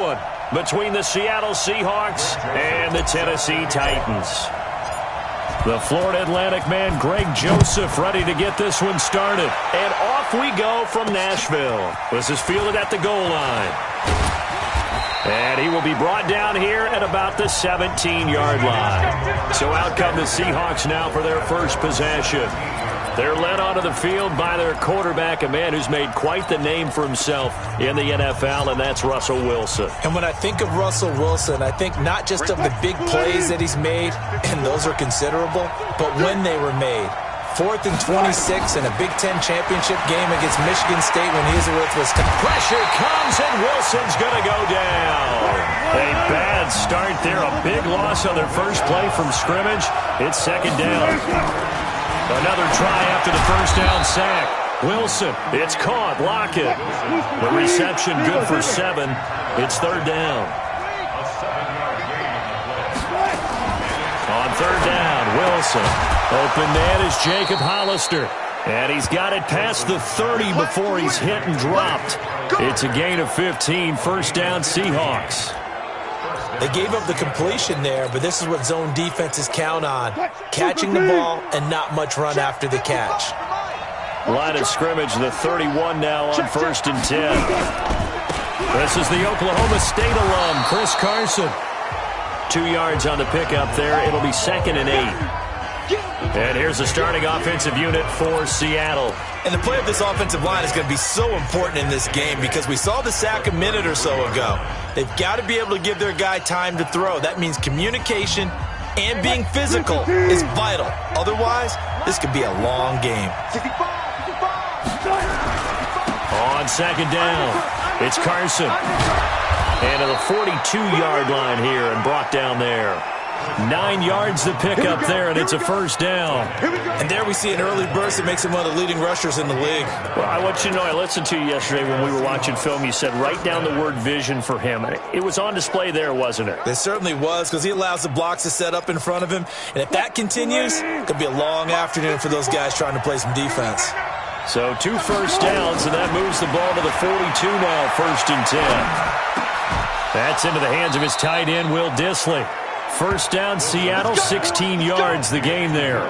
between the Seattle Seahawks and the Tennessee Titans. The Florida Atlantic man, Greg Joseph, ready to get this one started. And off we go from Nashville. This is fielded at the goal line. And he will be brought down here at about the 17-yard line. So out come the Seahawks now for their first possession. They're led onto the field by their quarterback, a man who's made quite the name for himself in the NFL, and that's Russell Wilson. And when I think of Russell Wilson, I think not just of the big plays that he's made, and those are considerable, but when they were made. 4th and 26 in a Big Ten championship game against Michigan State when he was with Wisconsin. Pressure comes, and Wilson's going to go down. A bad start there, a big loss on their first play from scrimmage. It's second down. Another try after the first down sack. Wilson, it's caught. Lockett. The reception good for 7. It's third down. On third down, Wilson. Open man is Jacob Hollister. And he's got it past the 30 before he's hit and dropped. It's a gain of 15. First down, Seahawks. They gave up the completion there, but this is what zone defenses count on. Catching the ball and not much run after the catch. Line of scrimmage, the 31 now on 1st and 10. This is the Oklahoma State alum, Chris Carson. 2 yards on the pickup there. It'll be 2nd and 8. And here's the starting offensive unit for Seattle. And the play of this offensive line is going to be so important in this game because we saw the sack a minute or so ago. They've got to be able to give their guy time to throw. That means communication and being physical is vital. Otherwise, this could be a long game. On second down, it's Carson. And to the 42-yard line here and brought down there. 9 yards to pick up there, and it's a first down. And there we see an early burst that makes him one of the leading rushers in the league. Well, I want you to know, I listened to you yesterday when we were watching film. You said write down the word vision for him. It was on display there, wasn't it? It certainly was, because he allows the blocks to set up in front of him. And if that continues, it could be a long afternoon for those guys trying to play some defense. So 2 first downs, and that moves the ball to the 42 now, 1st and 10. That's into the hands of his tight end, Will Dissly. First down, Seattle, 16 yards, the gain there.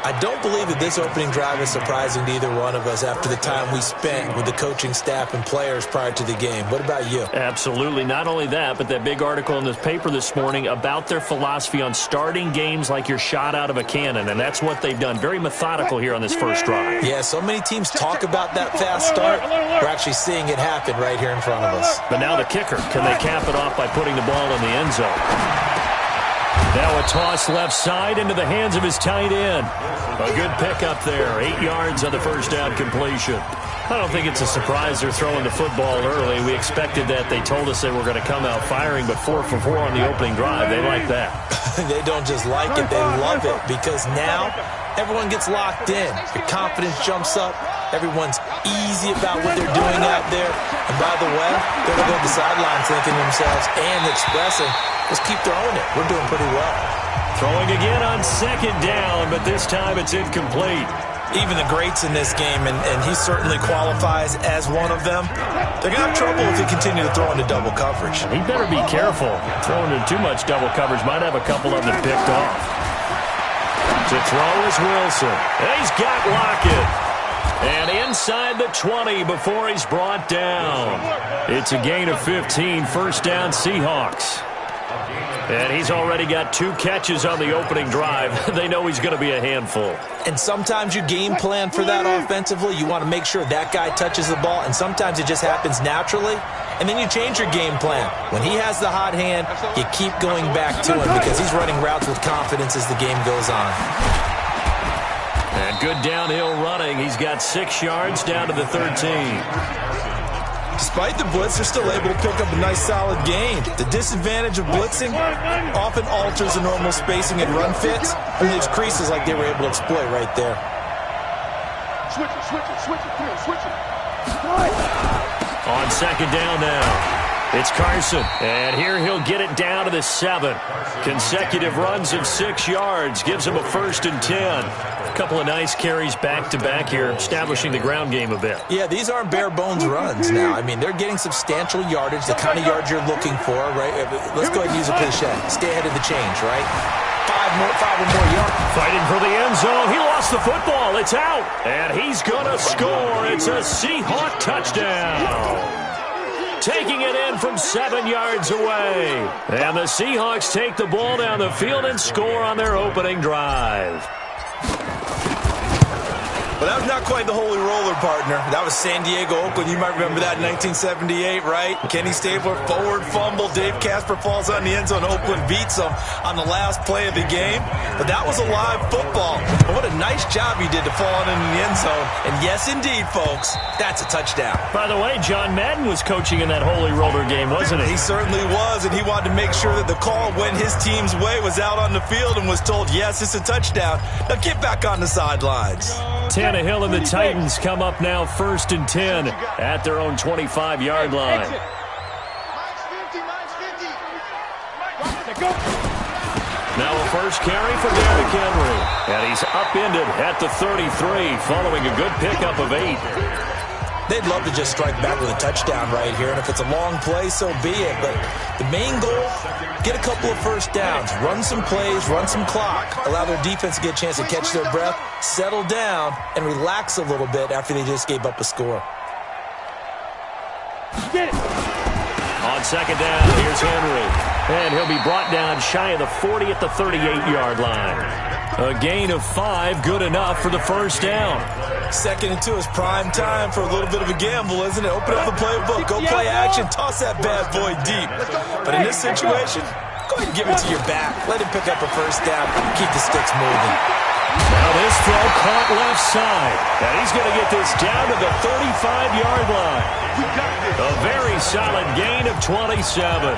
I don't believe that this opening drive is surprising to either one of us after the time we spent with the coaching staff and players prior to the game. What about you? Absolutely. Not only that, but that big article in the paper this morning about their philosophy on starting games like you're shot out of a cannon, and that's what they've done. Very methodical here on this first drive. Yeah, so many teams talk about that fast start. We're actually seeing it happen right here in front of us. But now the kicker. Can they cap it off by putting the ball in the end zone? Now a toss left side into the hands of his tight end. A good pickup there. 8 yards on the first down completion. I don't think it's a surprise they're throwing the football early. We expected that. They told us they were going to come out firing, but 4 for 4 on the opening drive. They like that. They don't just like it, they love it, because now everyone gets locked in. Your confidence jumps up. Everyone's easy about what they're doing out there. And by the way, they're going to go to the sidelines thinking to themselves and expressing, let's keep throwing it. We're doing pretty well. Throwing again on second down, but this time it's incomplete. Even the greats in this game, and he certainly qualifies as one of them, they're going to have trouble if they continue to throw into double coverage. He better be careful. Throwing into too much double coverage might have a couple of them picked off. To throw is Wilson. And he's got Lockett. And inside the 20 before he's brought down. It's a gain of 15. First down, Seahawks. And he's already got 2 catches on the opening drive. They know he's going to be a handful. And sometimes you game plan for that offensively. You want to make sure that guy touches the ball, and sometimes it just happens naturally. And then you change your game plan. When he has the hot hand, you keep going back to him because he's running routes with confidence as the game goes on. And good downhill running. He's got 6 yards down to the 13. Despite the blitz, they're still able to pick up a nice solid gain. The disadvantage of blitzing often alters the normal spacing and run fits, and leaves creases like they were able to exploit right there. On second down now. It's Carson, and here he'll get it down to the 7. Consecutive runs of 6 yards gives him a 1st and 10. A couple of nice carries back-to-back here, establishing the ground game a bit. Yeah, these aren't bare-bones runs now. I mean, they're getting substantial yardage, the kind of yards you're looking for, right? Let's go ahead and use a cliche. Stay ahead of the change, right? Five or more yards. Fighting for the end zone. He lost the football. It's out, and he's going to score. It's a Seahawk touchdown. Taking it in from 7 yards away. And the Seahawks take the ball down the field and score on their opening drive. Well, that was not quite the holy roller, partner. That was San Diego, Oakland. You might remember that in 1978, right? Kenny Stabler, forward fumble. Dave Casper falls on the end zone. Oakland beats him on the last play of the game. But that was a live football. And what a nice job he did to fall on in the end zone. And yes, indeed, folks, that's a touchdown. By the way, John Madden was coaching in that holy roller game, wasn't he? He certainly was, and he wanted to make sure that the call went his team's way, was out on the field and was told, yes, it's a touchdown. Now get back on the sidelines. Tannehill and the Titans come up now 1st and 10 at their own 25-yard line. Now a first carry for Derrick Henry. And he's upended at the 33 following a good pickup of 8. They'd love to just strike back with a touchdown right here, and if it's a long play, so be it. But the main goal, get a couple of first downs, run some plays, run some clock, allow their defense to get a chance to catch their breath, settle down, and relax a little bit after they just gave up a score. Get it. On second down, here's Henry. And he'll be brought down shy of the 40 at the 38-yard line. A gain of 5, good enough for the first down. 2nd and 2 is prime time for a little bit of a gamble, isn't it? Open up the playbook, go play action, toss that bad boy deep. But in this situation, go ahead and give it to your back. Let him pick up a first down, keep the sticks moving. Now this throw caught left side. And he's going to get this down to the 35-yard line. A very solid gain of 27.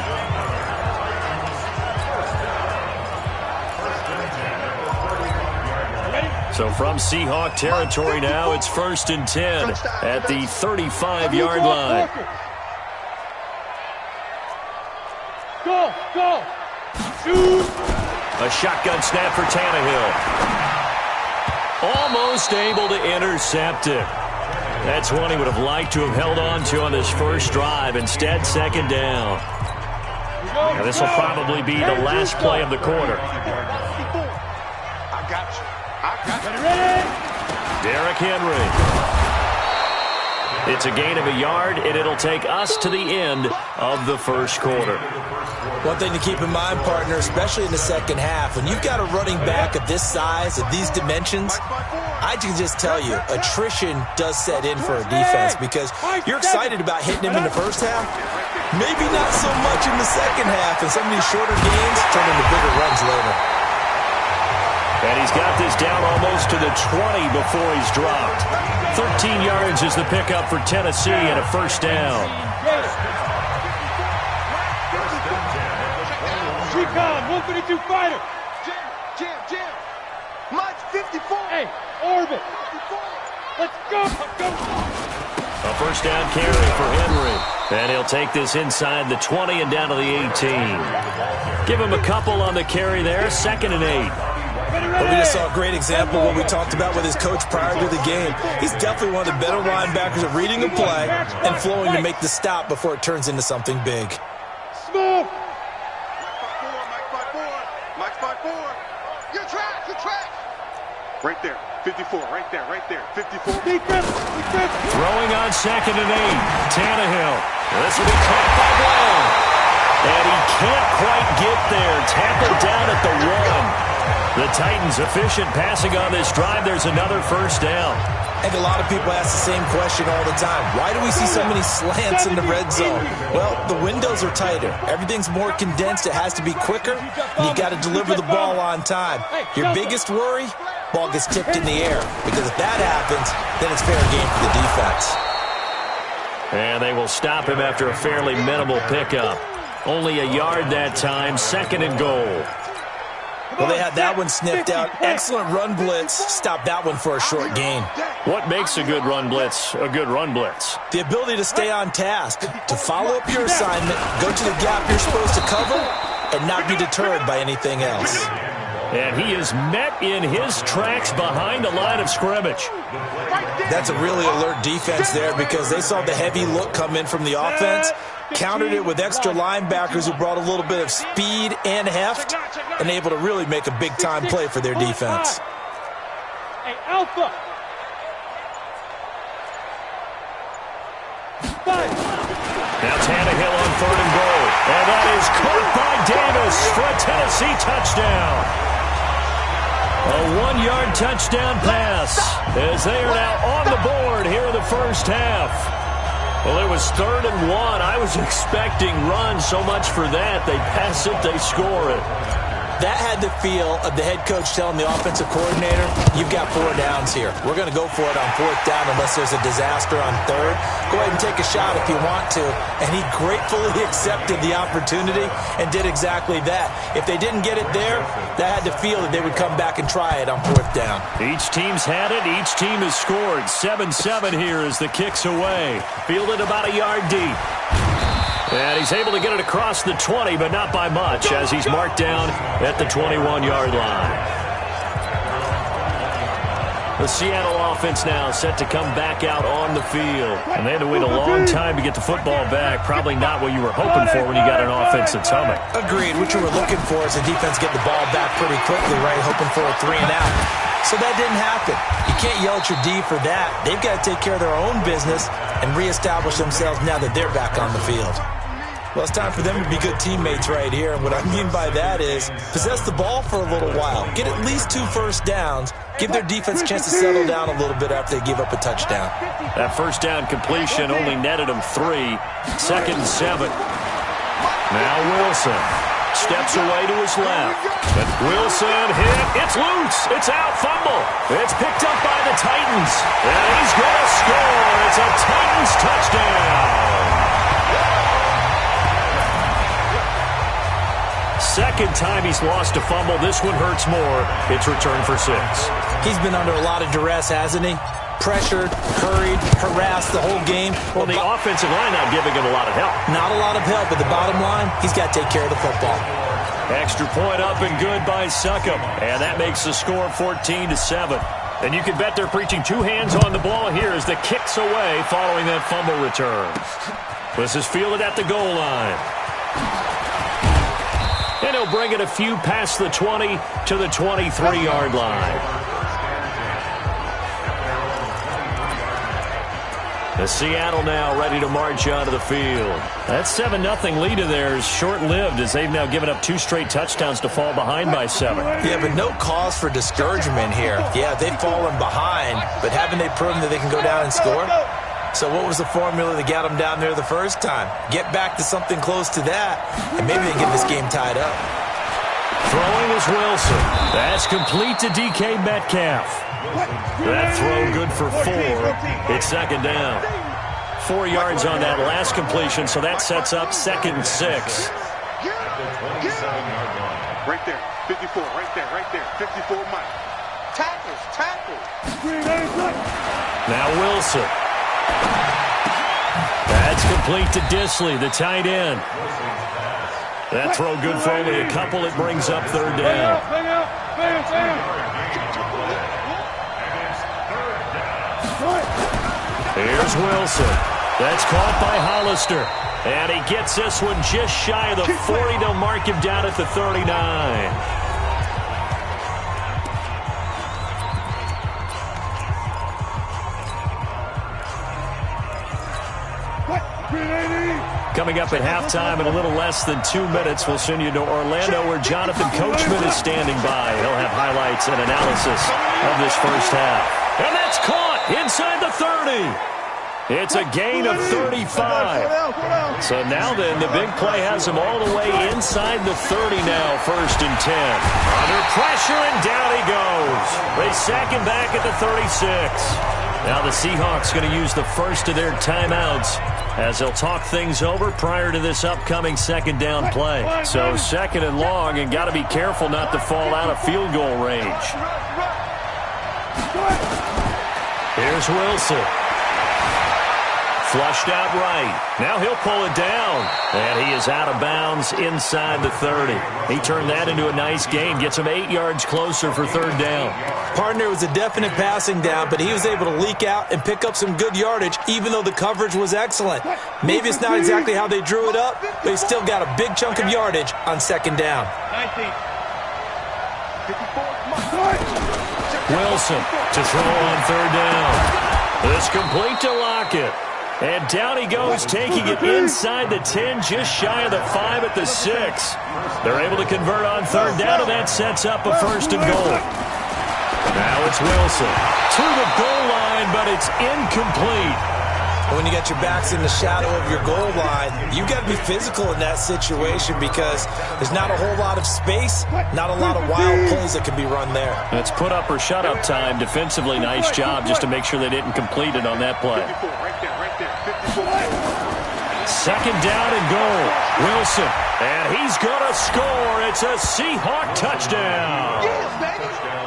So from Seahawk territory now, it's 1st and 10 at the 35-yard line. Go! Shoot! A shotgun snap for Tannehill. Almost able to intercept it. That's one he would have liked to have held on to on this first drive. Instead, 2nd down. Now this will probably be the last play of the quarter. I got you. Ready? Derrick Henry. It's a gain of a yard, and it'll take us to the end of the first quarter. One thing to keep in mind, partner, especially in the second half, when you've got a running back of this size, of these dimensions, I can just tell you, attrition does set in for a defense because you're excited about hitting him in the first half. Maybe not so much in the second half, and some of these shorter gains turn into bigger runs later. And he's got this down almost to the 20 before he's dropped. 13 yards is the pickup for Tennessee and a first down. Recon, 152 fighter. Jam. March 54. Hey, orbit. Let's go. A first down carry for Henry. And he'll take this inside the 20 and down to the 18. Give him a couple on the carry there. 2nd and 8. But we just saw a great example of what we talked about with his coach prior to the game. He's definitely one of the better linebackers at reading a play and flowing to make the stop before it turns into something big. Smooth. Mike 5-4. Your track. Right there. 54. Right there. 54. Defense. Throwing on 2nd and 8. Tannehill. This will be caught by Brown. And he can't quite get there. Tackled down at the 1. The Titans efficient passing on this drive. There's another first down. And a lot of people ask the same question all the time. Why do we see so many slants in the red zone? Well, the windows are tighter. Everything's more condensed. It has to be quicker. And you've got to deliver the ball on time. Your biggest worry, ball gets tipped in the air. Because if that happens, then it's fair game for the defense. And they will stop him after a fairly minimal pickup. Only a yard that time. 2nd and goal. Well, they had that one sniffed out. Excellent run blitz. Stopped that one for a short gain. What makes a good run blitz a good run blitz? The ability to stay on task, to follow up your assignment, go to the gap you're supposed to cover, and not be deterred by anything else. And he is met in his tracks behind the line of scrimmage. That's a really alert defense there because they saw the heavy look come in from the offense, countered it with extra linebackers who brought a little bit of speed and heft, and able to really make a big-time play for their defense. Hey, Alpha! Now Tannehill on 3rd and goal. And that is caught by Davis for a Tennessee touchdown. A 1-yard touchdown pass as they are now on the board here in the first half. Well, it was 3rd and 1. I was expecting runs, so much for that. They pass it, they score it. That had the feel of the head coach telling the offensive coordinator, you've got 4 downs here. We're going to go for it on 4th down unless there's a disaster on 3rd. Go ahead and take a shot if you want to. And he gratefully accepted the opportunity and did exactly that. If they didn't get it there, that had the feel that they would come back and try it on 4th down. Each team's had it. Each team has scored. 7-7 here as the kick's away. Fielded about a yard deep. And he's able to get it across the 20, but not by much, as he's marked down at the 21-yard line. The Seattle offense now set to come back out on the field. And they had to wait a long time to get the football back. Probably not what you were hoping for when you got an offense that's humming. Agreed. What you were looking for is the defense get the ball back pretty quickly, right? Hoping for a 3-and-out. So that didn't happen. You can't yell at your D for that. They've got to take care of their own business and reestablish themselves now that they're back on the field. Well, it's time for them to be good teammates right here. And what I mean by that is possess the ball for a little while. Get at least 2 first downs. Give their defense a chance to settle down a little bit after they give up a touchdown. That first down completion only netted them 3. 2nd and 7. Now Wilson steps away to his left. But Wilson hit. It's loose. It's out. Fumble. It's picked up by the Titans. And he's going to score. It's a Titans touchdown. Second time he's lost a fumble. This one hurts more. It's returned for 6. He's been under a lot of duress, hasn't he? Pressured, hurried, harassed the whole game. Well, the offensive line not giving him a lot of help. Not a lot of help, but the bottom line, he's got to take care of the football. Extra point up and good by Succop. And that makes the score 14-7. And you can bet they're preaching 2 hands on the ball here as the kick's away following that fumble return. This is fielded at the goal line. And he'll bring it a few past the 20 to the 23-yard line. The Seattle now ready to march onto the field. That 7-0 lead of theirs short-lived as they've now given up 2 straight touchdowns to fall behind by 7. Yeah, but no cause for discouragement here. Yeah, they've fallen behind, but haven't they proven that they can go down and score? So what was the formula that got them down there the first time? Get back to something close to that, and maybe they get this game tied up. Throwing is Wilson. That's complete to DK Metcalf. That throw good for 4. It's 2nd down. 4 yards on that last completion, so that sets up 2nd and 6. Right there, 54, right there, 54 Mike. Tackles. Now Wilson. That's complete to Disley, the tight end. That throw good for only a couple. It brings up 3rd down. Here's Wilson. That's caught by Hollister. And he gets this one just shy of the 40. They'll mark him down at the 39. Coming up at halftime in a little less than 2 minutes, we'll send you to Orlando where Jonathan Coachman is standing by. He'll have highlights and analysis of this first half. And that's caught inside the 30. It's a gain of 35. So now then, the big play has him all the way inside the 30 now, 1st and 10. Under pressure, and down he goes. They sack him back at the 36. Now the Seahawks going to use the first of their timeouts as they'll talk things over prior to this upcoming second down play. So second and long, and got to be careful not to fall out of field goal range. Here's Wilson. Flushed out right. Now he'll pull it down. And he is out of bounds inside the 30. He turned that into a nice gain. Gets him 8 yards closer for third down. Partner, was a definite passing down, but he was able to leak out and pick up some good yardage, even though the coverage was excellent. Maybe it's not exactly how they drew it up, but he still got a big chunk of yardage on second down. 19. Wilson to throw on third down. This complete to Lockett. And down he goes, taking it inside the 10, just shy of the 5 at the 6. They're able to convert on third down, and that sets up a first and goal. Now it's Wilson to the goal line, but it's incomplete. When you got your backs in the shadow of your goal line, you've got to be physical in that situation because there's not a whole lot of space, not a lot of wild plays that can be run there. That's put up or shut up time. Defensively, nice job just to make sure they didn't complete it on that play. Second down and goal. Wilson, and he's going to score. It's a Seahawk touchdown.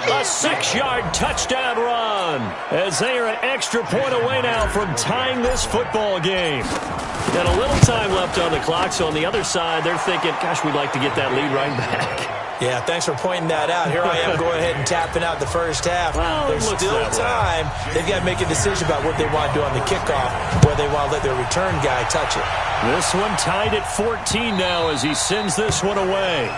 A 6-yard touchdown run as they are an extra point away now from tying this football game. And a little time left on the clock, so on the other side, they're thinking, gosh, we'd like to get that lead right back. Yeah, thanks for pointing that out. Here I am going ahead and tapping out the first half. Well, there's still time. They've got to make a decision about what they want to do on the kickoff, whether they want to let their return guy touch it. This one tied at 14 now as he sends this one away.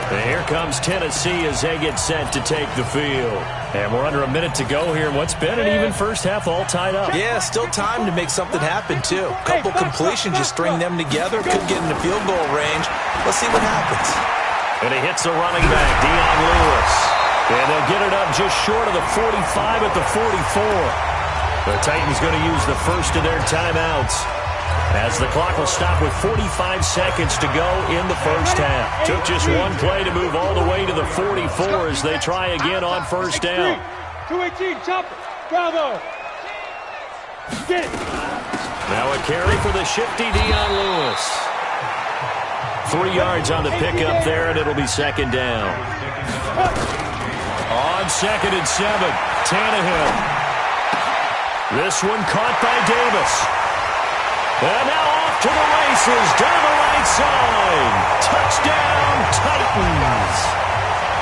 And here comes Tennessee as they get set to take the field. And we're under a minute to go here. What's been an even first half, all tied up. Yeah, still time to make something happen, too. Couple completions, just string them together. Could get into field goal range. Let's see what happens. And he hits the running back, Dion Lewis. And they'll get it up just short of the 45 at the 44. The Titans going to use the first of their timeouts as the clock will stop with 45 seconds to go in the first half. Took just one play to move all the way to the 44 as they try again on first down. 218, chopper. Bravo. Get it. Now a carry for the shifty Dion Lewis. 3 yards on the pickup there, and it'll be second down. On second and 7, Tannehill. This one caught by Davis. And now off to the races, down the right side. Touchdown, Titans.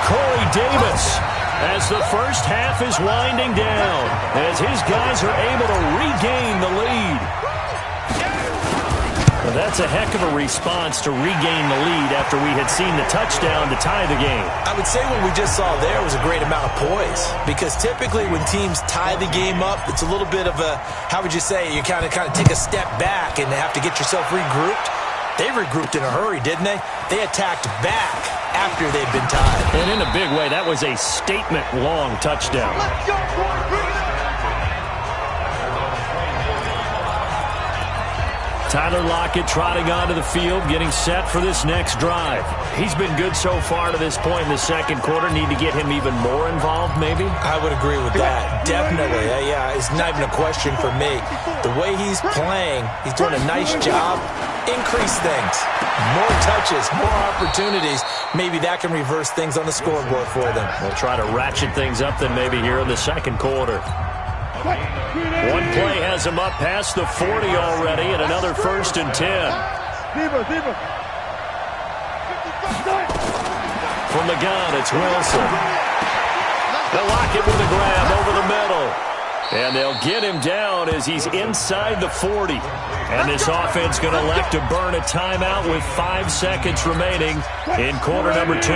Corey Davis, as the first half is winding down, as his guys are able to regain the lead. Well, that's a heck of a response to regain the lead after we had seen the touchdown to tie the game. I would say what we just saw there was a great amount of poise, because typically when teams tie the game up, it's a little bit of a, how would you say, you kind of take a step back and have to get yourself regrouped. They regrouped in a hurry, didn't they? They attacked back after they'd been tied. And in a big way, that was a statement-long touchdown. Let's go, boy. Bring it up. Tyler Lockett trotting onto the field, getting set for this next drive. He's been good so far to this point in the second quarter. Need to get him even more involved, maybe? I would agree with that. Definitely. Yeah, it's not even a question for me. The way he's playing, he's doing a nice job. Increase things. More touches, more opportunities. Maybe that can reverse things on the scoreboard for them. We'll try to ratchet things up then maybe here in the second quarter. One play has him up past the 40 already, and another first and 10. From the gun, it's Wilson. They'll lock it with a grab over the middle. And they'll get him down as he's inside the 40. And this offense going to elect to burn a timeout with 5 seconds remaining in quarter number 2.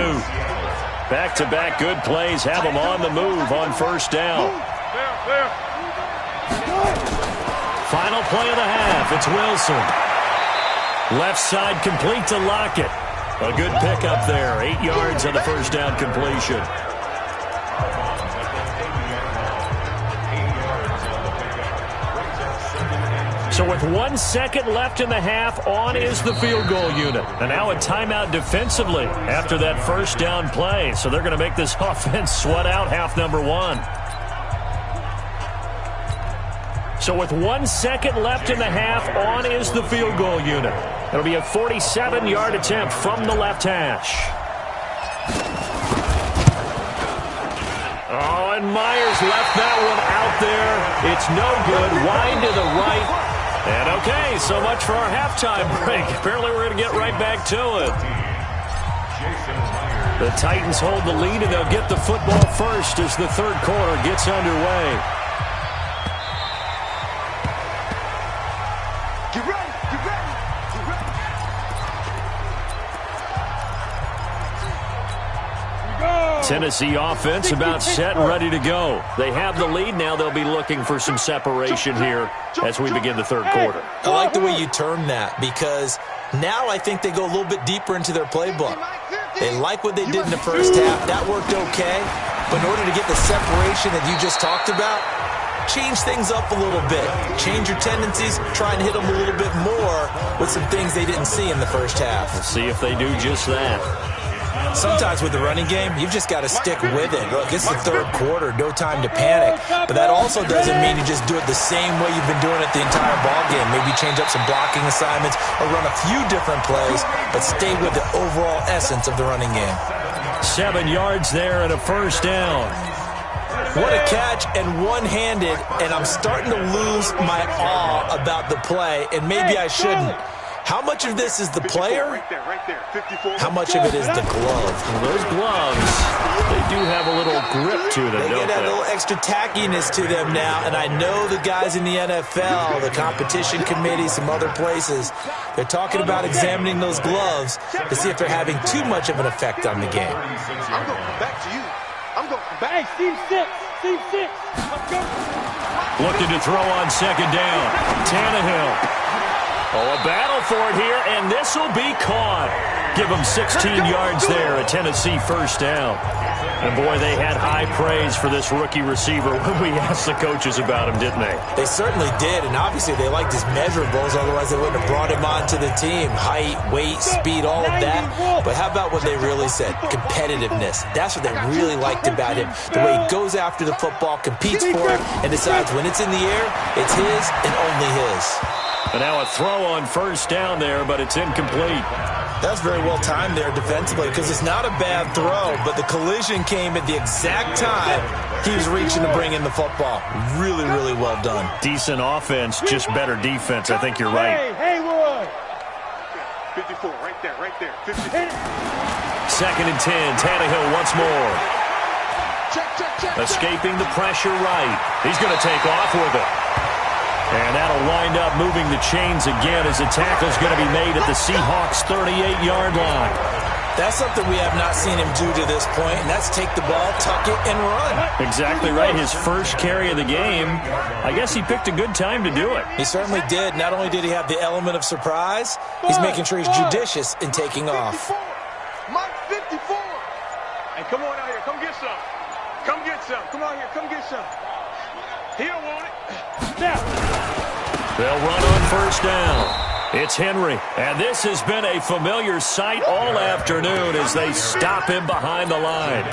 Back-to-back good plays have them on the move on first down. Final play of the half, it's Wilson. Left side complete to Lockett. A good pickup there, 8 yards on the first down completion. So with 1 second left in the half, on is the field goal unit. And now a timeout defensively after that first down play. So they're going to make this offense sweat out half number 1. So with 1 second left in the half, on is the field goal unit. It'll be a 47-yard attempt from the left hash. Oh, and Myers left that one out there. It's no good. Wide to the right. And okay, so much for our halftime break. Apparently we're going to get right back to it. The Titans hold the lead, and they'll get the football first as the third quarter gets underway. Get ready, get ready, get ready. Tennessee offense about set and ready to go. They have the lead. Now they'll be looking for some separation here as we begin the third quarter. I like the way you term that, because now I think they go a little bit deeper into their playbook. They like what they did in the first half. That worked okay. But in order to get the separation that you just talked about, change things up a little bit. Change your tendencies. Try and hit them a little bit more with some things they didn't see in the first half. Let's see if they do just that. Sometimes with the running game, you've just got to stick with it. Look, it's the third quarter, no time to panic. But that also doesn't mean you just do it the same way you've been doing it the entire ball game. Maybe change up some blocking assignments or run a few different plays, but stay with the overall essence of the running game. 7 yards there and a first down. What a catch, and one-handed, and I'm starting to lose my awe about the play, and maybe I shouldn't. How much of this is the player? Right there, 54. How much of it is the glove? Well, those gloves, they do have a little grip to them, They don't get that they? little extra tackiness to them now, and I know the guys in the NFL, the competition committee, some other places, they're talking about examining those gloves to see if they're having too much of an effect on the game. I'm going to come back to you. I'm going to come back. Hey, Steve 6. Let's go. Looking to throw on second down. Tannehill. Oh, a battle for it here, and this will be caught. Give them 16 yards there, a Tennessee first down. And, boy, they had high praise for this rookie receiver when we asked the coaches about him, didn't they? They certainly did, and obviously they liked his measurables, otherwise they wouldn't have brought him onto the team. Height, weight, speed, all of that. But how about what they really said? Competitiveness. That's what they really liked about him. The way he goes after the football, competes for it, and decides when it's in the air, it's his and only his. And now a throw on first down there, but it's incomplete. That's very well timed there defensively, because it's not a bad throw, but the collision came at the exact time he was reaching to bring in the football. Really, really well done. Decent offense, just better defense. I think you're right. Hey, Haywood. 54, right there, 54. Second and 10, Tannehill once more. Check. Escaping the pressure right. He's going to take off with it. And that'll wind up moving the chains again as the tackle's going to be made at the Seahawks' 38-yard line. That's something we have not seen him do to this point, and that's take the ball, tuck it, and run. Exactly right. His first carry of the game. I guess he picked a good time to do it. He certainly did. Not only did he have the element of surprise, he's making sure he's judicious in taking off. Mike 54. Hey, come on out here. Come get some. Come get some. Come on here. Come get some. He don't want it. They'll run on first down. It's Henry, and this has been a familiar sight all afternoon as they stop him behind the line.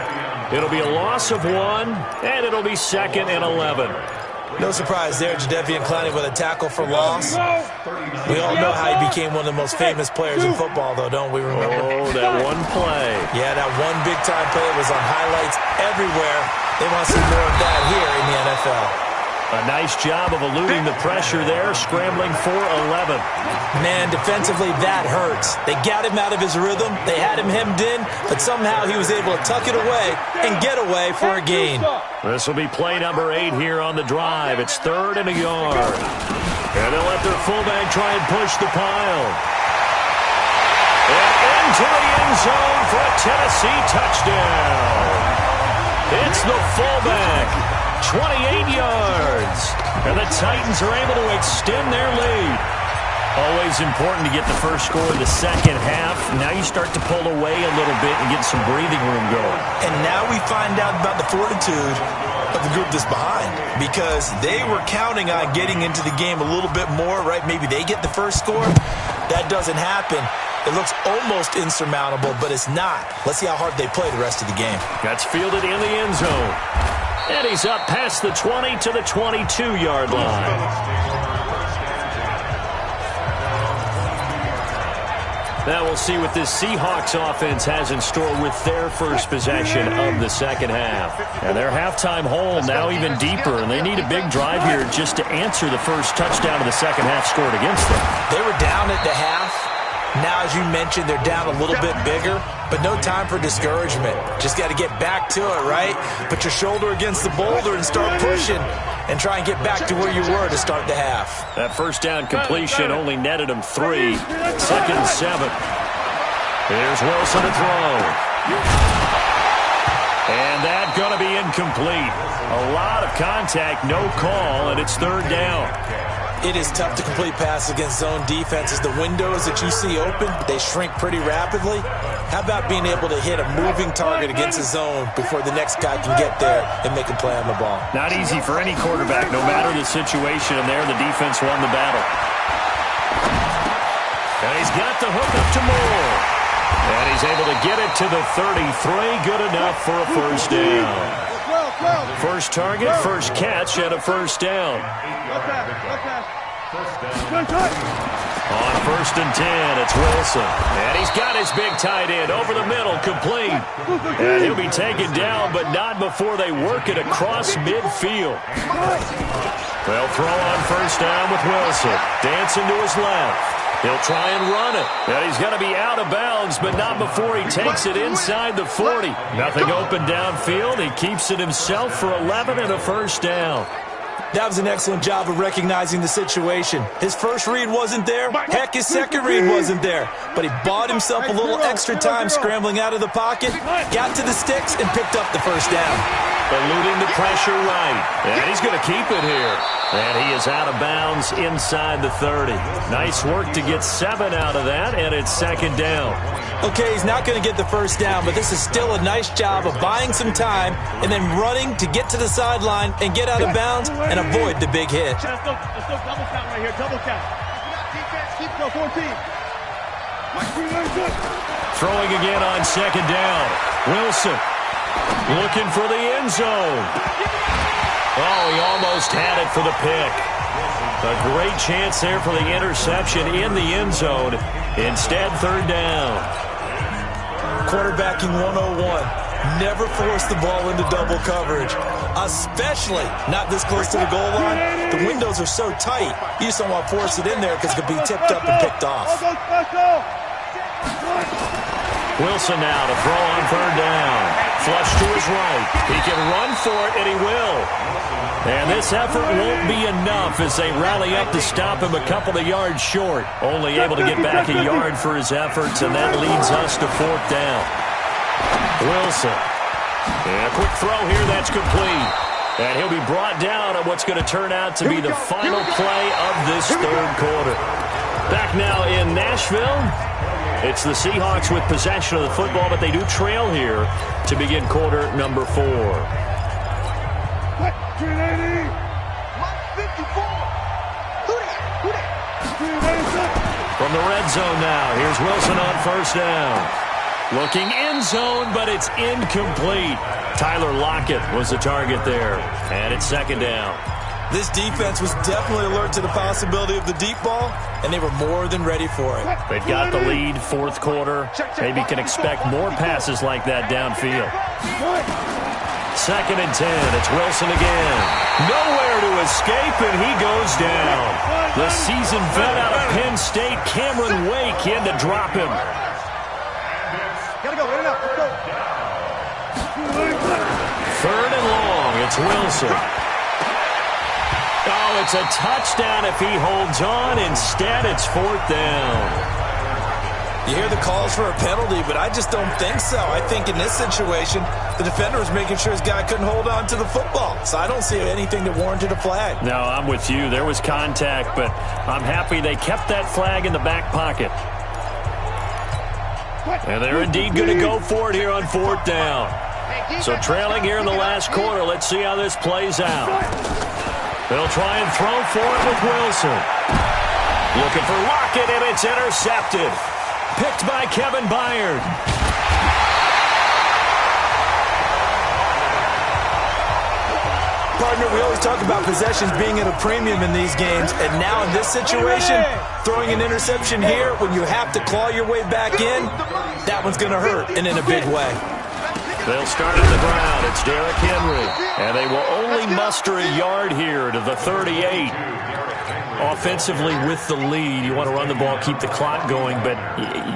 It'll be a loss of 1, and it'll be 2nd and 11. No surprise there, Jadeveon Clowney with a tackle for loss. We all know how he became one of the most famous players in football, though, don't we remember? Oh, that one play. Yeah, that one big-time play was on highlights everywhere. They want to see more of that here in the NFL. A nice job of eluding the pressure there, scrambling for 11. Man, defensively, that hurts. They got him out of his rhythm. They had him hemmed in, but somehow he was able to tuck it away and get away for a gain. This will be play number 8 here on the drive. It's 3rd and a yard. And they'll let their fullback try and push the pile. And into the end zone for a Tennessee touchdown. It's the fullback. 28 yards. And the Titans are able to extend their lead. Always important to get the first score in the second half. Now you start to pull away a little bit and get some breathing room going. And now we find out about the fortitude of the group that's behind, because they were counting on getting into the game a little bit more, right? Maybe they get the first score. That doesn't happen. It looks almost insurmountable, but it's not. Let's see how hard they play the rest of the game. That's fielded in the end zone. And he's up past the 20 to the 22-yard line. Now we'll see what this Seahawks offense has in store with their first possession of the second half. And their halftime hole now even deeper, and they need a big drive here just to answer the first touchdown of the second half scored against them. They were down at the half. Now, as you mentioned, they're down a little bit bigger, but no time for discouragement. Just got to get back to it, right? Put your shoulder against the boulder and start pushing and try and get back to where you were to start the half. That first down completion only netted him 3. Second and 7. Here's Wilson to throw. And that's going to be incomplete. A lot of contact, no call, and it's third down. It is tough to complete passes against zone defenses. The windows that you see open, they shrink pretty rapidly. How about being able to hit a moving target against a zone before the next guy can get there and make a play on the ball? Not easy for any quarterback, no matter the situation, and there the defense won the battle. And he's got the hook up to Moore. And he's able to get it to the 33. Good enough for a first down. First target, first catch, and a first down. On first and 10, it's Wilson. And he's got his big tight end over the middle, complete. And he'll be taken down, but not before they work it across midfield. They'll throw on first down with Wilson. Dancing to his left. He'll try and run it. And he's going to be out of bounds, but not before he takes it inside the 40. Nothing open downfield. He keeps it himself for 11 and a first down. That was an excellent job of recognizing the situation. His first read wasn't there. Heck, his second read wasn't there. But he bought himself a little extra time scrambling out of the pocket, got to the sticks, and picked up the first down. Eluding the pressure right. And he's going to keep it here. And he is out of bounds inside the 30. Nice work to get 7 out of that, and it's second down. Okay, he's not going to get the first down, but this is still a nice job of buying some time and then running to get to the sideline and get out of bounds and avoid the big hit. Let's go double count right here, double count. Defense, keep go 14. Throwing again on second down. Wilson looking for the end zone. Oh, he almost had it for the pick. A great chance there for the interception in the end zone. Instead, third down. Quarterbacking 101. Never force the ball into double coverage, especially not this close to the goal line. The windows are so tight, you just don't want to force it in there because it could be tipped up and picked off. Wilson now to throw on third down. Flush to his right. He can run for it, and he will. And this effort won't be enough as they rally up to stop him a couple of yards short. Only able to get back a yard for his efforts, and that leads us to fourth down. Wilson. And a quick throw here, that's complete. And he'll be brought down on what's going to turn out to be the final play of this third quarter. Back now in Nashville. It's the Seahawks with possession of the football, but they do trail here to begin quarter number 4. From the red zone now, here's Wilson on first down. Looking end zone, but it's incomplete. Tyler Lockett was the target there, and it's second down. This defense was definitely alert to the possibility of the deep ball, and they were more than ready for it. They've got the lead, fourth quarter. Maybe can expect more passes like that downfield. Second and 10. It's Wilson again. Nowhere to escape, and he goes down. The seasoned vet out of Penn State, Cameron Wake, in to drop him. Gotta go, in and out, let's go. Third and long. It's Wilson. Oh, it's a touchdown if he holds on. Instead, it's fourth down. You hear the calls for a penalty, but I just don't think so. I think in this situation, the defender was making sure his guy couldn't hold on to the football. So I don't see anything that warranted a flag. No, I'm with you. There was contact, but I'm happy they kept that flag in the back pocket. And they're indeed going to go for it here on fourth down. So trailing here in the last quarter, let's see how this plays out. They'll try and throw for it with Wilson. Looking for Lockett, and it's intercepted. Picked by Kevin Byard. Partner, we always talk about possessions being at a premium in these games, and now in this situation, throwing an interception here when you have to claw your way back in, that one's going to hurt, and in a big way. They'll start at the ground. It's Derrick Henry, and they will only muster a yard here to the 38. Offensively with the lead, you want to run the ball, keep the clock going, but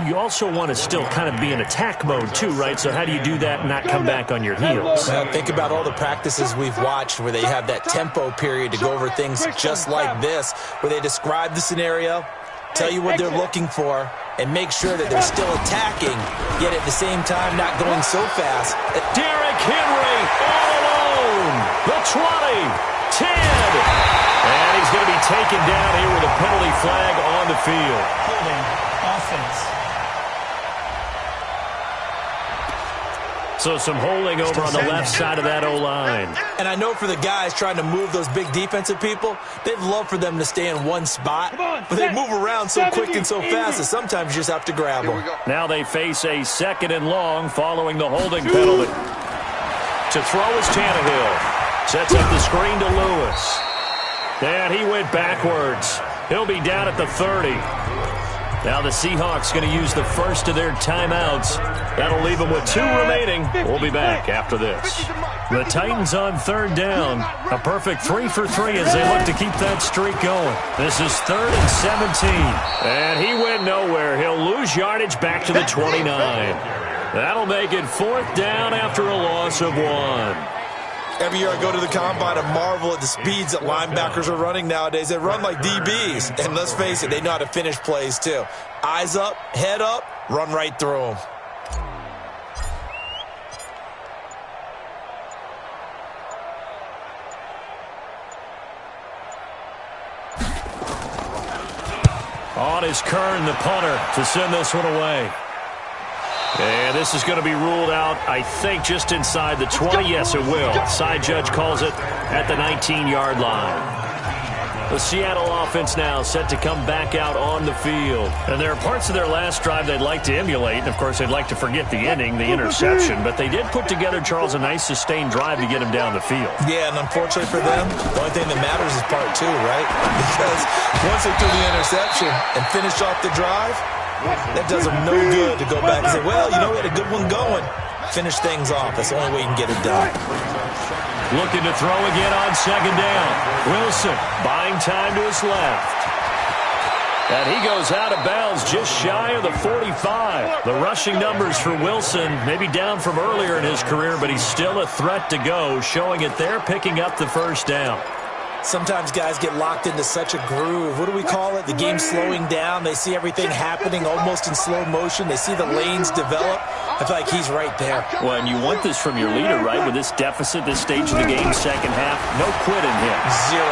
you also want to still kind of be in attack mode too, right? So how do you do that and not come back on your heels? Well, think about all the practices we've watched where they have that tempo period to go over things just like this, where they describe the scenario, tell you what they're looking for, and make sure that they're still attacking, yet at the same time not going so fast. Derrick Henry all alone. The 20, 10. And he's going to be taken down here with a penalty flag on the field. Holding offense. So some holding over on the left side of that O-line. And I know for the guys trying to move those big defensive people, they'd love for them to stay in one spot, but they move around so quick and so fast that sometimes you just have to grab them. Now they face a 2nd and long following the holding penalty. To throw is Tannehill. Sets up the screen to Lewis. And he went backwards. He'll be down at the 30. Now the Seahawks going to use the first of their timeouts. That'll leave them with 2 remaining. We'll be back after this. The Titans on 3rd down. A perfect 3 for 3 as they look to keep that streak going. This is 3rd and 17. And he went nowhere. He'll lose yardage back to the 29. That'll make it 4th down after a loss of 1. Every year I go to the combine and marvel at the speeds that linebackers are running nowadays. They run like DBs. And let's face it, they know how to finish plays too. Eyes up, head up, run right through them. On is Kern, the punter, to send this one away. And this is going to be ruled out, I think, just inside the 20. Yes, it will. Side judge calls it at the 19-yard line. The Seattle offense now set to come back out on the field. And there are parts of their last drive they'd like to emulate. And, of course, they'd like to forget the ending, the interception. But they did put together, Charles, a nice sustained drive to get him down the field. Yeah, and unfortunately for them, the only thing that matters is part 2, right? Because once they threw the interception and finished off the drive, that does them no good to go back and say, well, you know, we had a good one going. Finish things off. That's the only way you can get it done. Looking to throw again on 2nd down. Wilson buying time to his left. And he goes out of bounds just shy of the 45. The rushing numbers for Wilson maybe down from earlier in his career, but he's still a threat to go, showing it there, picking up the 1st down. Sometimes guys get locked into such a groove. What do we call it? The game's slowing down. They see everything happening almost in slow motion. They see the lanes develop. I feel like he's right there. Well, and you want this from your leader, right? With this deficit, this stage of the game, 2nd half, no quitting him. 0.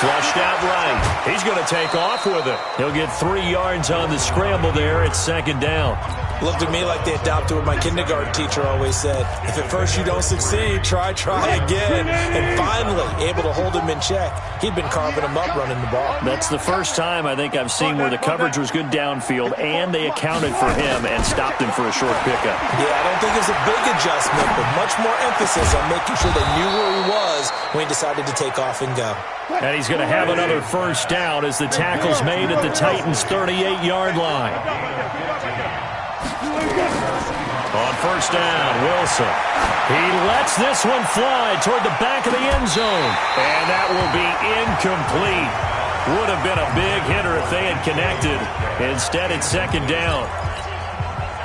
Flushed out right. He's going to take off with it. He'll get 3 yards on the scramble there at 2nd down. Looked at me like they adopted what my kindergarten teacher always said. If at first you don't succeed, try again. And finally, able to hold him in check. He'd been carving him up running the ball. That's the first time I think I've seen where the coverage was good downfield and they accounted for him and stopped him for a short pickup. Yeah, I don't think it was a big adjustment, but much more emphasis on making sure they knew where he was when he decided to take off and go. And he's going to have another 1st down as the tackle's made at the Titans' 38-yard line. On 1st down, Wilson. He lets this one fly toward the back of the end zone. And that will be incomplete. Would have been a big hitter if they had connected. Instead, it's 2nd down.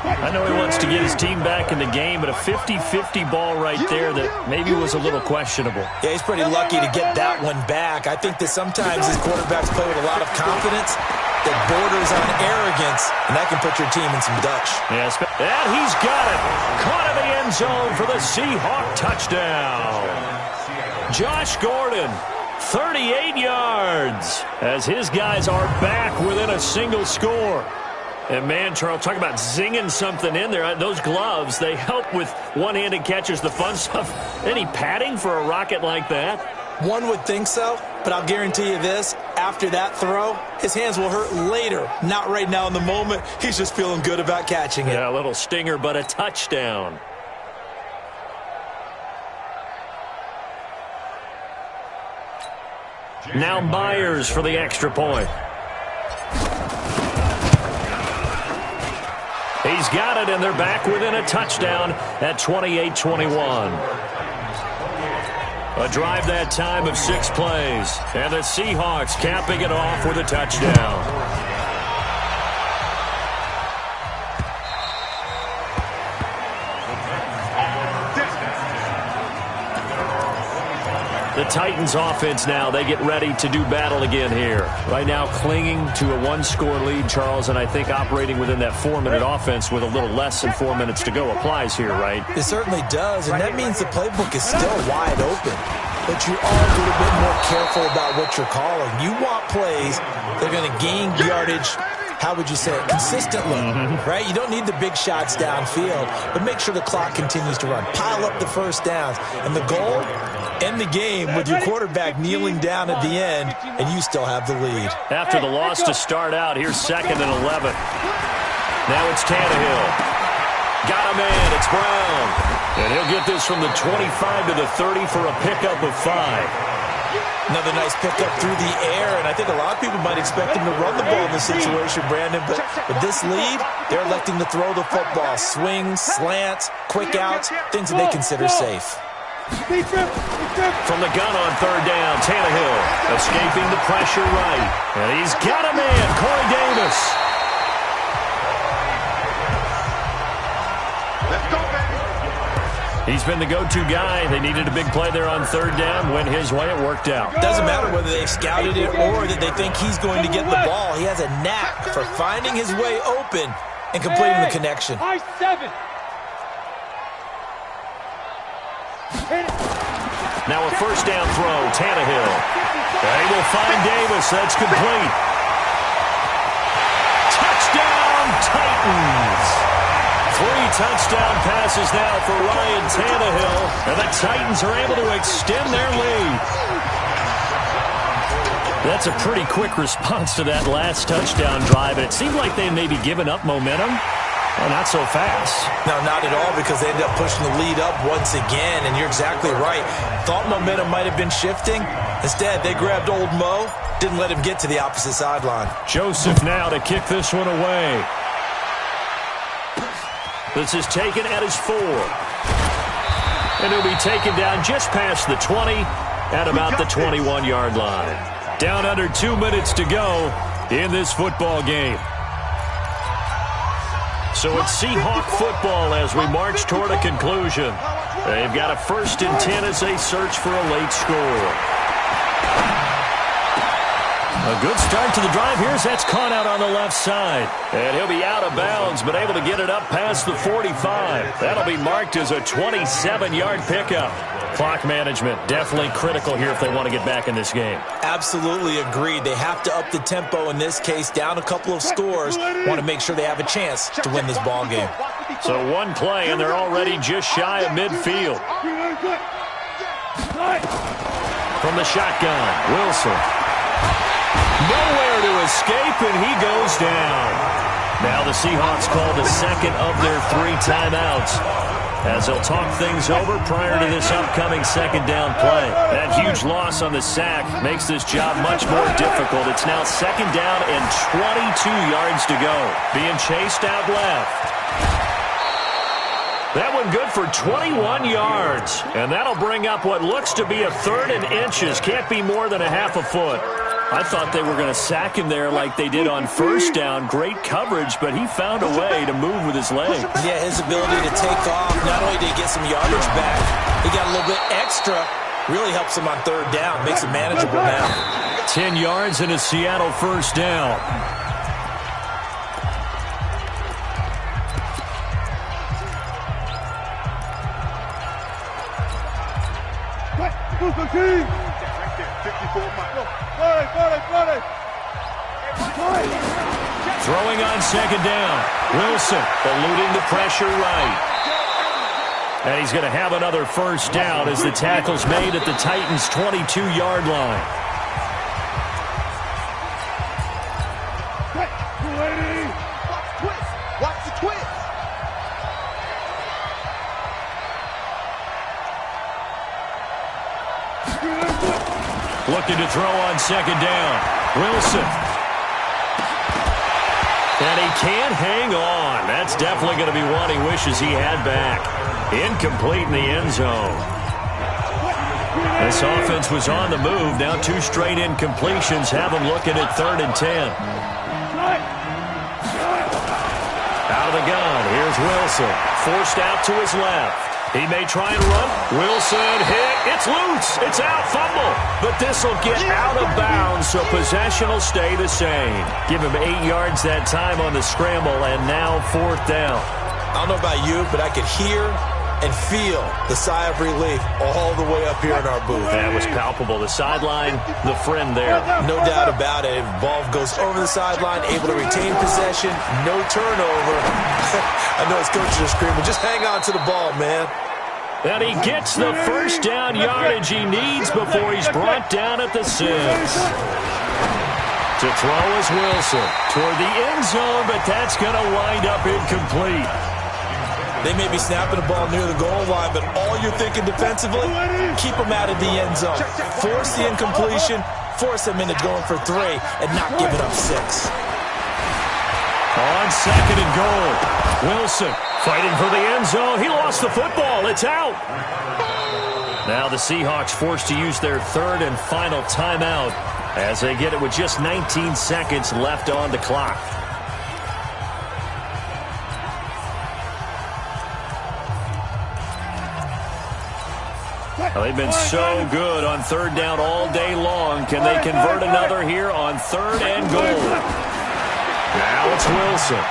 I know he wants to get his team back in the game, but a 50-50 ball right there that maybe was a little questionable. Yeah, he's pretty lucky to get that one back. I think that sometimes his quarterbacks play with a lot of confidence that borders on arrogance, and that can put your team in some Dutch. Yes, and he's got it. Caught in the end zone for the Seahawk touchdown. Josh Gordon, 38 yards, as his guys are back within a single score. And, man, Charles, talk about zinging something in there. Those gloves, they help with one-handed catches, the fun stuff. Any padding for a rocket like that? One would think so, but I'll guarantee you this. After that throw, his hands will hurt later. Not right now in the moment. He's just feeling good about catching it. Yeah, a little stinger, but a touchdown. Now Myers for the extra point. He's got it, and they're back within a touchdown at 28-21. A drive that time of 6 plays, and the Seahawks capping it off with a touchdown. The Titans offense now, they get ready to do battle again here. Right now clinging to a 1-score lead, Charles, and I think operating within that 4-minute offense with a little less than 4 minutes to go applies here, right? It certainly does, and that means the playbook is still wide open. But you are a little bit more careful about what you're calling. You want plays that are going to gain yardage, how would you say it, consistently, right? You don't need the big shots downfield, but make sure the clock continues to run. Pile up the first downs. And the goal, end the game with your quarterback kneeling down at the end, and you still have the lead. After the loss to start out, here's 2nd and 11. Now it's Tannehill. Got a man, it's Brown. And he'll get this from the 25 to the 30 for a pickup of 5. Another nice pickup through the air, and I think a lot of people might expect him to run the ball in this situation, Brandon, but with this lead, they're electing to throw the football. Swings, slants, quick outs, things that they consider safe. From the gun on 3rd down, Tannehill escaping the pressure right. And he's got a man, Corey Davis. Let's go, baby. He's been the go-to guy. They needed a big play there on 3rd down. Went his way, it worked out. Doesn't matter whether they've scouted it or that they think he's going to get the ball. He has a knack for finding his way open and completing the connection. Now a 1st down throw, Tannehill. They will find Davis. That's complete. Touchdown, Titans. 3 touchdown passes now for Ryan Tannehill, and the Titans are able to extend their lead. That's a pretty quick response to that last touchdown drive, and it seemed like they may be giving up momentum. Well, not so fast. No, not at all, because they ended up pushing the lead up once again, and you're exactly right. Thought momentum might have been shifting. Instead, they grabbed old Mo, didn't let him get to the opposite sideline. Joseph now to kick this one away. This is taken at his 4. And he'll be taken down just past the 20 at about the 21-yard line. Down under 2 minutes to go in this football game. So it's Seahawk football as we march toward a conclusion. They've got a 1st and 10 as they search for a late score. A good start to the drive. Here's that's caught out on the left side. And he'll be out of bounds, but able to get it up past the 45. That'll be marked as a 27-yard pickup. Clock management definitely critical here if they want to get back in this game. Absolutely agreed. They have to up the tempo in this case, down a couple of scores. Want to make sure they have a chance to win this ball game. So 1 play, and they're already just shy of midfield. From the shotgun, Wilson. Nowhere to escape, and he goes down. Now the Seahawks called the 2nd of their 3 timeouts as they'll talk things over prior to this upcoming 2nd down play. That huge loss on the sack makes this job much more difficult. It's now 2nd down and 22 yards to go. Being chased out left. That one good for 21 yards. And that'll bring up what looks to be a 3rd and inches. Can't be more than a half a foot. I thought they were going to sack him there like they did on 1st down. Great coverage, but he found a way to move with his legs. Yeah, his ability to take off, not only did he get some yardage back, he got a little bit extra. Really helps him on 3rd down, makes it manageable now. 10 yards and a Seattle 1st down. Throwing on 2nd down. Wilson eluding the pressure right. And he's going to have another 1st down as the tackle's made at the Titans' 22-yard line. Watch the twist. looking to throw on second down. Wilson. And he can't hang on. That's definitely going to be one he wishes he had back. Incomplete in the end zone. This offense was on the move. Now 2 straight incompletions have them looking at 3rd and 10. Out of the gun. Here's Wilson. Forced out to his left. He may try and run. Wilson hit. It's loose. It's out. Fumble. But this will get out of bounds, so possession will stay the same. Give him 8 yards that time on the scramble, and now 4th down. I don't know about you, but I could hear and feel the sigh of relief all the way up here in our booth. That was palpable. The sideline, the friend there. No doubt about it. Ball goes over the sideline, able to retain possession, no turnover. I know his coaches are screaming, just hang on to the ball, man. And he gets the first down yardage he needs before he's brought down at the 6. To throw is Wilson toward the end zone, but that's going to wind up incomplete. They may be snapping the ball near the goal line, but all you're thinking defensively, keep them out of the end zone. Force the incompletion, force them into going for 3, and not give it up 6. On 2nd and goal, Wilson fighting for the end zone. He lost the football. It's out. Now the Seahawks forced to use their 3rd and final timeout as they get it with just 19 seconds left on the clock. They've been so good on 3rd down all day long. Can they convert another here on 3rd and goal? Now it's Wilson.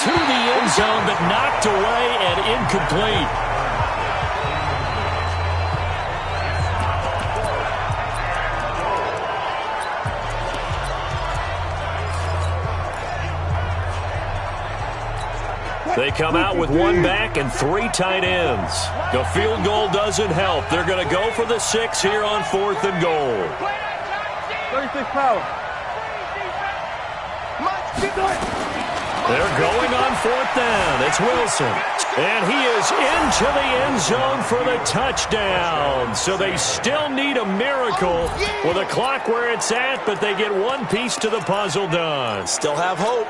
To the end zone, but knocked away and incomplete. They come out with 1 back and 3 tight ends. The field goal doesn't help. They're going to go for the 6 here on 4th and goal. 36 power. They're going on 4th down. It's Wilson. And he is into the end zone for the touchdown. So they still need a miracle with a clock where it's at, but they get one piece to the puzzle done. Still have hope.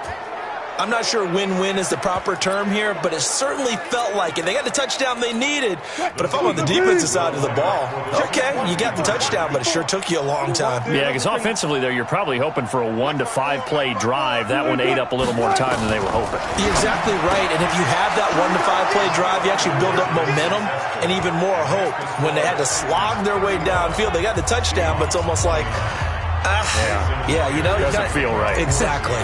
I'm not sure win-win is the proper term here, but it certainly felt like it. They got the touchdown they needed. But if I'm on the defensive side of the ball, okay, you got the touchdown, but it sure took you a long time. Yeah, because offensively there, you're probably hoping for a 1 to 5 play drive. That one ate up a little more time than they were hoping. You're exactly right, and if you have that 1 to 5 play drive, you actually build up momentum and even more hope. When they had to slog their way downfield, they got the touchdown, but it's almost like, you know. It doesn't feel right. Exactly.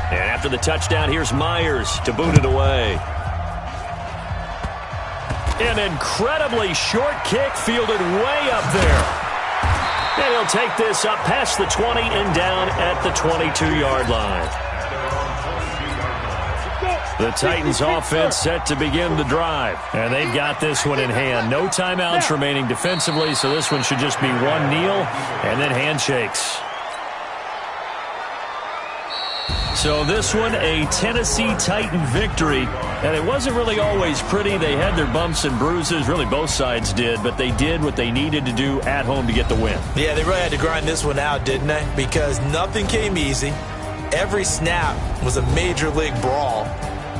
And after the touchdown, here's Myers to boot it away. An incredibly short kick fielded way up there. And he'll take this up past the 20 and down at the 22-yard line. The Titans offense set to begin the drive. And they've got this one in hand. No timeouts remaining defensively, so this one should just be 1 kneel and then handshakes. So this one, a Tennessee Titan victory, and it wasn't really always pretty. They had their bumps and bruises, really both sides did, but they did what they needed to do at home to get the win. Yeah, they really had to grind this one out, didn't they? Because nothing came easy. Every snap was a major league brawl.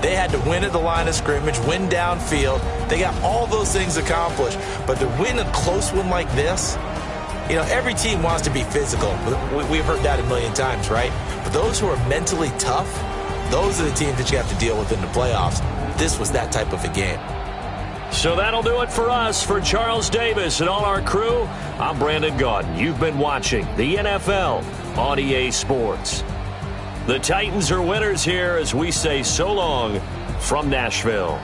They had to win at the line of scrimmage, win downfield. They got all those things accomplished, but to win a close one like this, you know, every team wants to be physical. We've heard that a million times, right? But those who are mentally tough, those are the teams that you have to deal with in the playoffs. This was that type of a game. So that'll do it for us. For Charles Davis and all our crew, I'm Brandon Gaudin. You've been watching the NFL on EA Sports. The Titans are winners here as we say so long from Nashville.